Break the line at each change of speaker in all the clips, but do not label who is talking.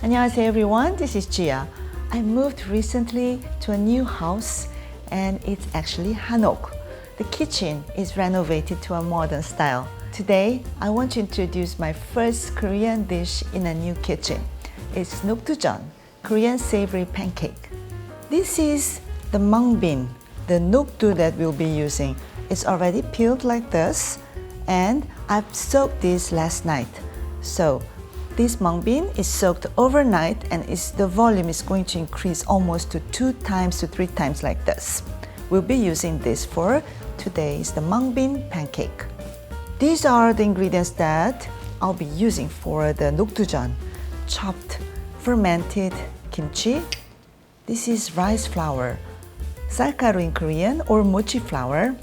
안녕하세요 everyone, this is Gia. I moved recently to a new house and it's actually Hanok. The kitchen is renovated to a modern style. Today, I want to introduce my first Korean dish in a new kitchen. It's Nokdu, Korean savory pancake. This is the mungbean, the Nokdu that we'll be using. It's already peeled like this and I've soaked this last night. So this mungbean is soaked overnight and the volume is going to increase almost to 2 times to 3 times like this. We'll be using this for today's the mungbean pancake. These are the ingredients that I'll be using for the Nokdu, chopped fermented kimchi. This is rice flour, 쌀가루 in Korean or mochi flour,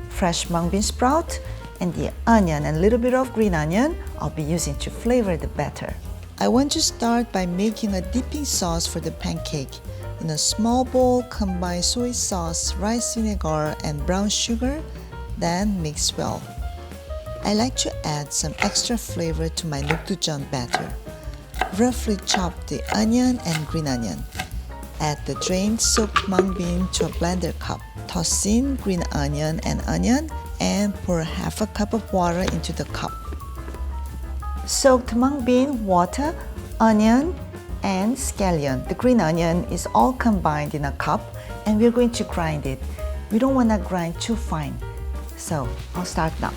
fresh mungbean sprout, and the onion and a little bit of green onion I'll be using to flavor the batter. I want to start by making a dipping sauce for the pancake. In a small bowl, combine soy sauce, rice vinegar, and brown sugar, then mix well. I like to add some extra flavor to my Nokdu batter. Roughly chop the onion and green onion. Add the drained soaked mungbean to a blender cup. Toss in green onion and pour half a cup of water into the cup. Soaked mungbean, water, onion, and scallion. The green onion is all combined in a cup and we're going to grind it. We don't want to grind too fine. So I'll start now.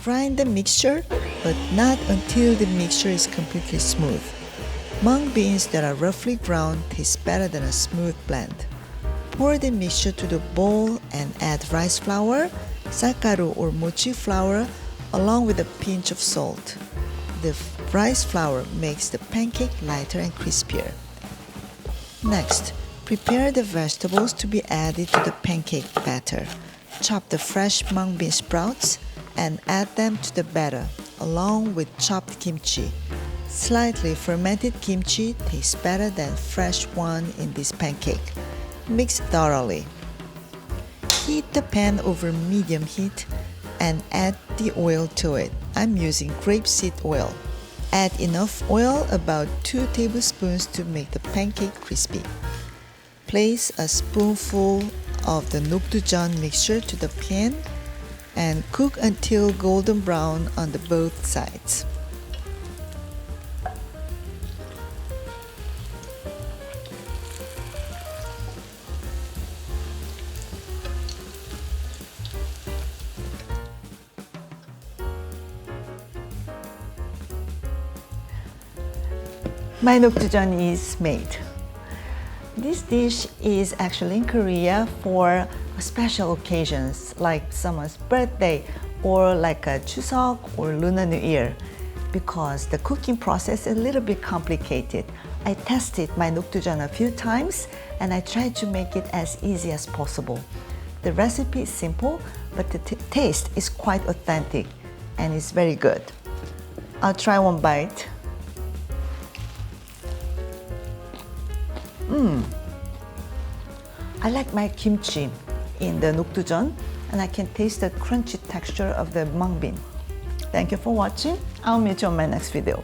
Grind the mixture, but not until the mixture is completely smooth. Mung beans that are roughly ground taste better than a smooth blend. Pour the mixture to the bowl and add rice flour, 쌀가루 or mochi flour, along with a pinch of salt. The rice flour makes the pancake lighter and crispier. Next, prepare the vegetables to be added to the pancake batter. Chop the fresh mungbean sprouts and add them to the batter, along with chopped kimchi. Slightly fermented kimchi tastes better than fresh one in this pancake. Mix thoroughly. Heat the pan over medium heat and add the oil to it. I'm using grapeseed oil. Add enough oil, about 2 tablespoons, to make the pancake crispy. Place a spoonful of the Nokdu mixture to the pan and cook until golden brown on the both sides. My Nokdu is made. This dish is actually in Korea for special occasions like someone's birthday or like a Chuseok or Lunar New Year, because the cooking process is a little bit complicated. I tested my Nokdu a few times and I tried to make it as easy as possible. The recipe is simple, but the taste is quite authentic and it's very good. I'll try one bite. I like my kimchi in the Nokdu and I can taste the crunchy texture of the mungbean. Thank you for watching. I'll meet you on my next video.